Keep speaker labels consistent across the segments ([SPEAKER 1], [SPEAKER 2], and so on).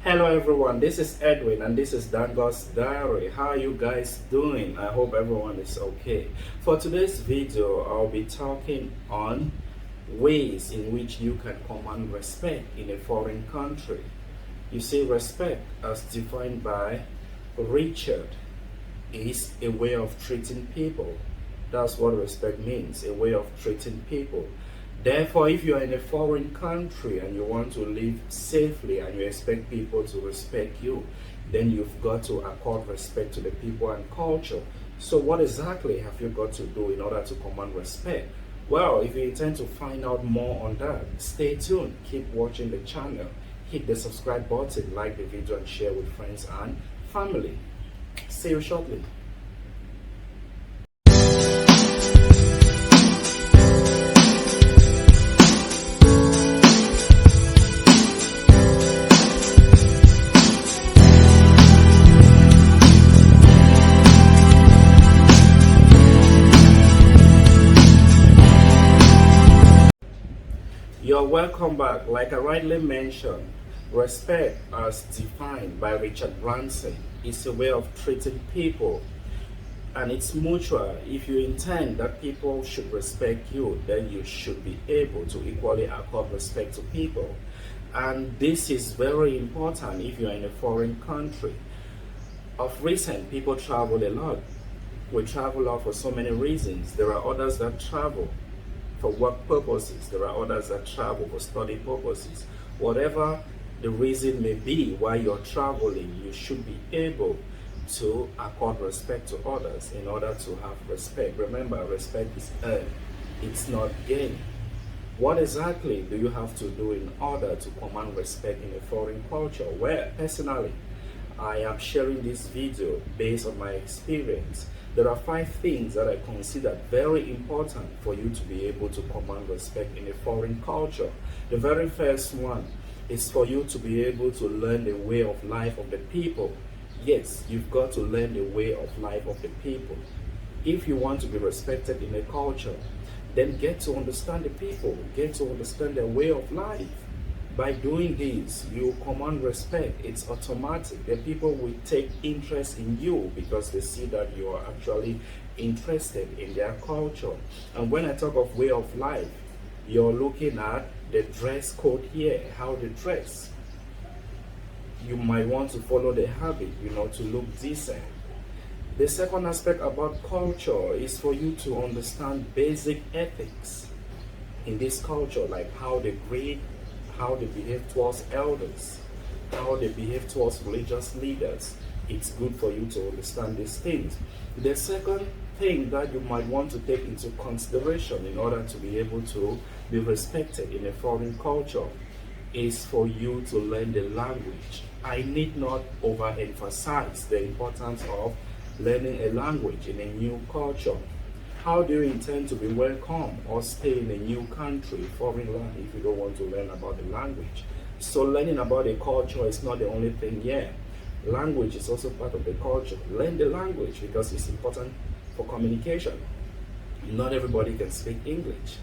[SPEAKER 1] Hello everyone, this is Edwin and this is Dango's Diary. How are you guys doing? I hope everyone is okay. For today's video, I'll be talking on ways in which you can command respect in a foreign country. You see, respect as defined by Richard is a way of treating people. That's what respect means, a way of treating people. Therefore, if you are in a foreign country and you want to live safely and you expect people to respect you, then you've got to accord respect to the people and culture. So what exactly have you got to do in order to command respect? Well, if you intend to find out more on that, stay tuned, keep watching the channel, hit the subscribe button, like the video and share with friends and family. See you shortly. You're welcome back. Like I rightly mentioned, respect as defined by Richard Branson is a way of treating people, and it's mutual. If you intend that people should respect you, then you should be able to equally accord respect to people. And this is very important if you're in a foreign country. Of recent, people travel a lot. We travel out for so many reasons. There are others that travel for work purposes. There are others that travel for study purposes. Whatever the reason may be why you're traveling, you should be able to accord respect to others in order to have respect. Remember, respect is earned, it's not gained. What exactly do you have to do in order to command respect in a foreign culture? Well, personally, I am sharing this video based on my experience. There are 5 things that I consider very important for you to be able to command respect in a foreign culture. The very first one is for you to be able to learn the way of life of the people. Yes, you've got to learn the way of life of the people. If you want to be respected in a culture, then get to understand the people, get to understand their way of life. By doing this, you command respect. It's automatic. The people will take interest in you because they see that you are actually interested in their culture. And when I talk of way of life, you're looking at the dress code here, how they dress. You might want to follow the habit, to look decent. The second aspect about culture is for you to understand basic ethics in this culture, like how they greet, how they behave towards elders, how they behave towards religious leaders. It's good for you to understand these things. The second thing that you might want to take into consideration in order to be able to be respected in a foreign culture is for you to learn the language. I need not overemphasize the importance of learning a language in a new culture. How do you intend to be welcome or stay in a new country, foreign land, if you don't want to learn about the language? So learning about the culture is not the only thing here. Language is also part of the culture. Learn the language because it's important for communication. Not everybody can speak English.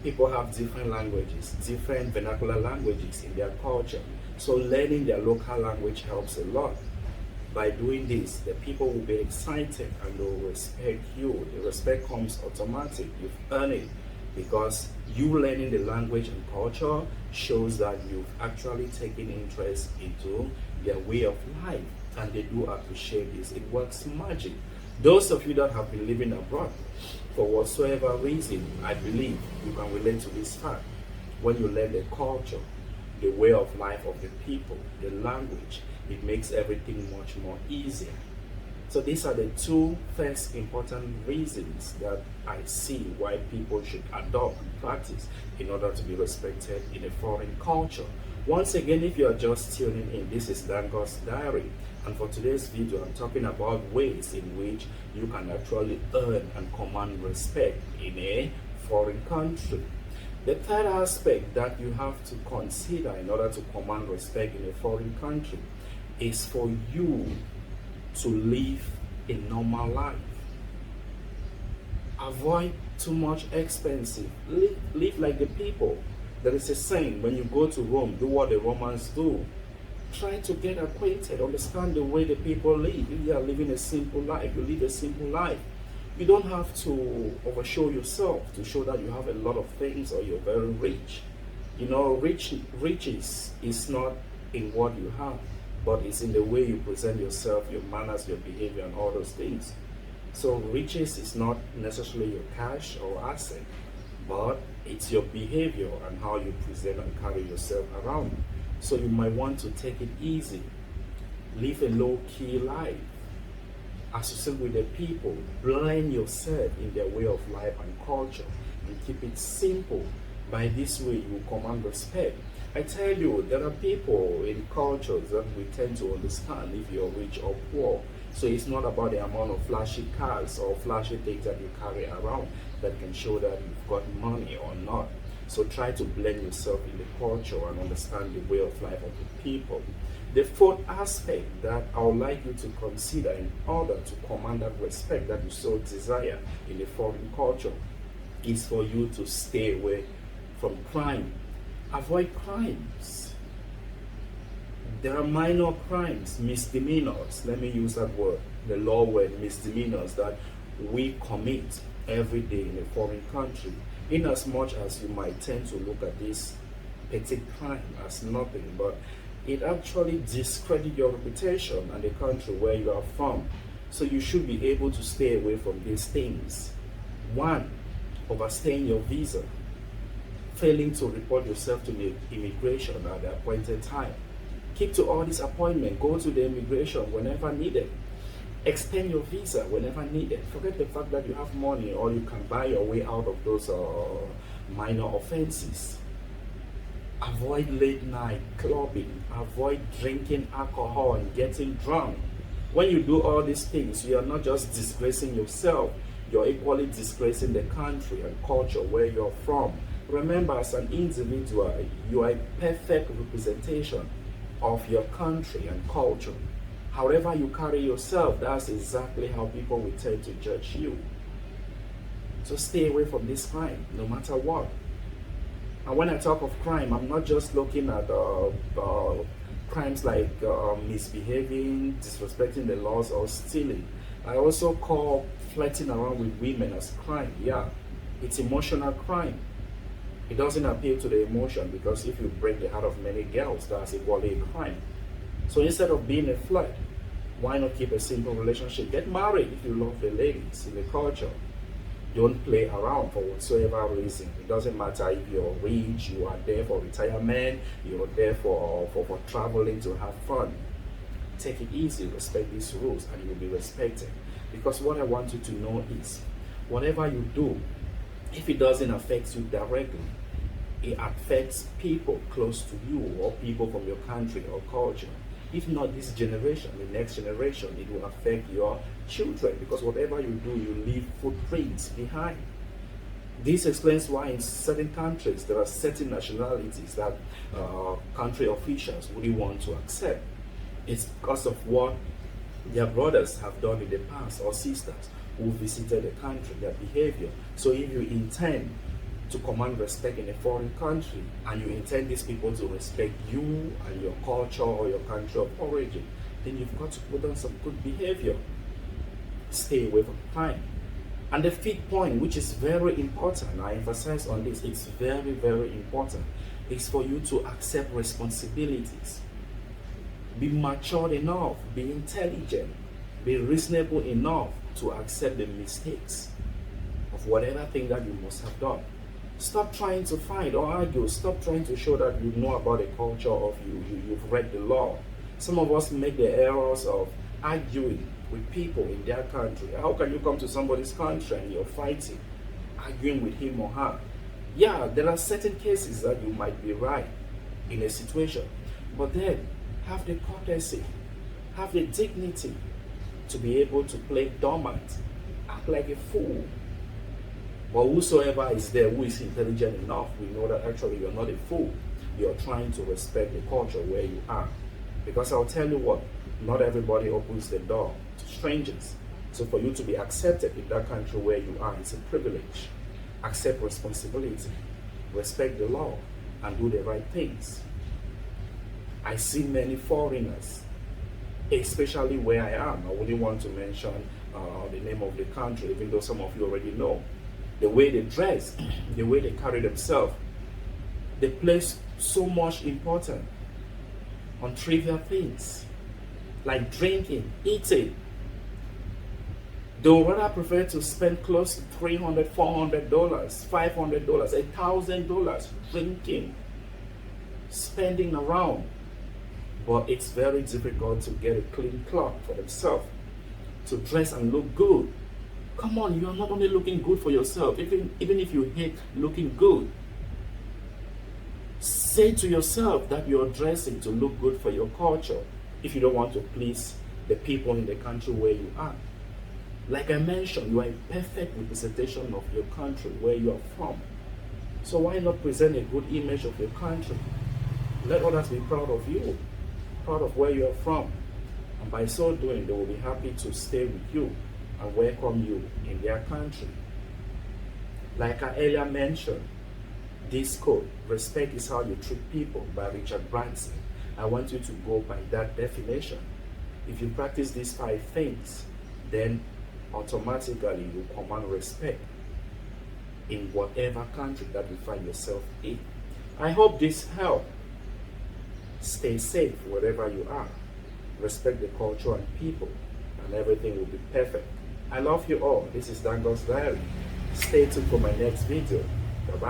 [SPEAKER 1] People have different languages, different vernacular languages in their culture. So learning their local language helps a lot. By doing this, the people will be excited and they will respect you. The respect comes automatic. You've earned it because you learning the language and culture shows that you've actually taken interest into their way of life, and they do appreciate this. It works magic. Those of you that have been living abroad, for whatsoever reason, I believe you can relate to this fact. When you learn the culture, the way of life of the people, the language, it makes everything much more easier. So these are the 2 first important reasons that I see why people should adopt and practice in order to be respected in a foreign culture. Once again, if you are just tuning in, this is Dango's Diary, and for today's video I'm talking about ways in which you can actually earn and command respect in a foreign country. The third aspect that you have to consider in order to command respect in a foreign country is for you to live a normal life. Avoid too much expensive. Live like the people. There is a saying, when you go to Rome, do what the Romans do. Try to get acquainted, understand the way the people live. If you are living a simple life, you live a simple life. You don't have to overshow yourself to show that you have a lot of things or you're very rich. You know, riches is not in what you have, but it's in the way you present yourself, your manners, your behavior, and all those things. So riches is not necessarily your cash or asset, but it's your behavior and how you present and carry yourself around. So you might want to take it easy, live a low-key life, associate with the people, blend yourself in their way of life and culture, and keep it simple. By this way, you command respect. I tell you, there are people in cultures that we tend to understand if you're rich or poor. So it's not about the amount of flashy cars or flashy things that you carry around that can show that you've got money or not. So try to blend yourself in the culture and understand the way of life of the people. The fourth aspect that I would like you to consider in order to command that respect that you so desire in a foreign culture is for you to stay away from crime. Avoid crimes. There are minor crimes, misdemeanors, let me use that word, the law word, misdemeanors, that we commit every day in a foreign country. In as much as you might tend to look at this petty crime as nothing, but it actually discredits your reputation and the country where you are from. So you should be able to stay away from these things. 1, overstaying your visa, failing to report yourself to the immigration at the appointed time. Keep to all these appointments, go to the immigration whenever needed. Extend your visa whenever needed. Forget the fact that you have money or you can buy your way out of those minor offenses. Avoid late night clubbing. Avoid drinking alcohol and getting drunk. When you do all these things, you are not just disgracing yourself, you're equally disgracing the country and culture where you're from. Remember, as an individual, you are a perfect representation of your country and culture. However you carry yourself, that's exactly how people will tend to judge you. So stay away from this crime, no matter what. And when I talk of crime, I'm not just looking at crimes like misbehaving, disrespecting the laws, or stealing. I also call flirting around with women as crime. Yeah, it's emotional crime. It doesn't appeal to the emotion, because if you break the heart of many girls, that's equally a crime. So instead of being a flirt, why not keep a simple relationship? Get married if you love the ladies in the culture. Don't play around for whatsoever reason. It doesn't matter if you're rich, you are there for retirement, you're there for traveling to have fun. Take it easy, respect these rules, and you'll be respected. Because what I want you to know is, whatever you do, if it doesn't affect you directly, it affects people close to you or people from your country or culture. If not this generation, the next generation, it will affect your children, because whatever you do, you leave footprints behind. This explains why in certain countries there are certain nationalities that country officials wouldn't want to accept. It's because of what their brothers have done in the past, or sisters who visited the country, their behavior. So if you intend to command respect in a foreign country, and you intend these people to respect you and your culture or your country of origin, then you've got to put on some good behavior. Stay away from crime. And the fifth point, which is very important, I emphasize on this, it's very, very important, is for you to accept responsibilities. Be mature enough, be intelligent, be reasonable enough to accept the mistakes of whatever thing that you must have done. Stop trying to fight or argue. Stop trying to show that you know about the culture of you've read the law. Some of us make the errors of arguing with people in their country. How can you come to somebody's country and you're fighting, arguing with him or her? Yeah, there are certain cases that you might be right in a situation, but then have the courtesy, have the dignity to be able to play dormant, act like a fool. But whosoever is there who is intelligent enough, we know that actually you're not a fool. You're trying to respect the culture where you are. Because I'll tell you what, not everybody opens the door to strangers. So for you to be accepted in that country where you are, it's a privilege. Accept responsibility, respect the law, and do the right things. I see many foreigners, especially where I am. I wouldn't want to mention the name of the country, even though some of you already know. The way they dress, the way they carry themselves, they place so much importance on trivial things like drinking, eating. They would rather prefer to spend close to $300, $400, $500, $1,000 drinking, spending around. But it's very difficult to get a clean cloth for themselves, to dress and look good. Come on, you are not only looking good for yourself, even if you hate looking good. Say to yourself that you are dressing to look good for your culture if you don't want to please the people in the country where you are. Like I mentioned, you are a perfect representation of your country where you are from. So why not present a good image of your country? Let others be proud of you, proud of where you are from. And by so doing, they will be happy to stay with you and welcome you in their country. Like I earlier mentioned, this quote, "Respect is how you treat people," by Richard Branson. I want you to go by that definition. If you practice these 5 things, then automatically you command respect in whatever country that you find yourself in. I hope this helped. Stay safe wherever you are. Respect the culture and people, and everything will be perfect. I love you all. This is NDANGOH'S Diary. Stay tuned for my next video. Bye-bye.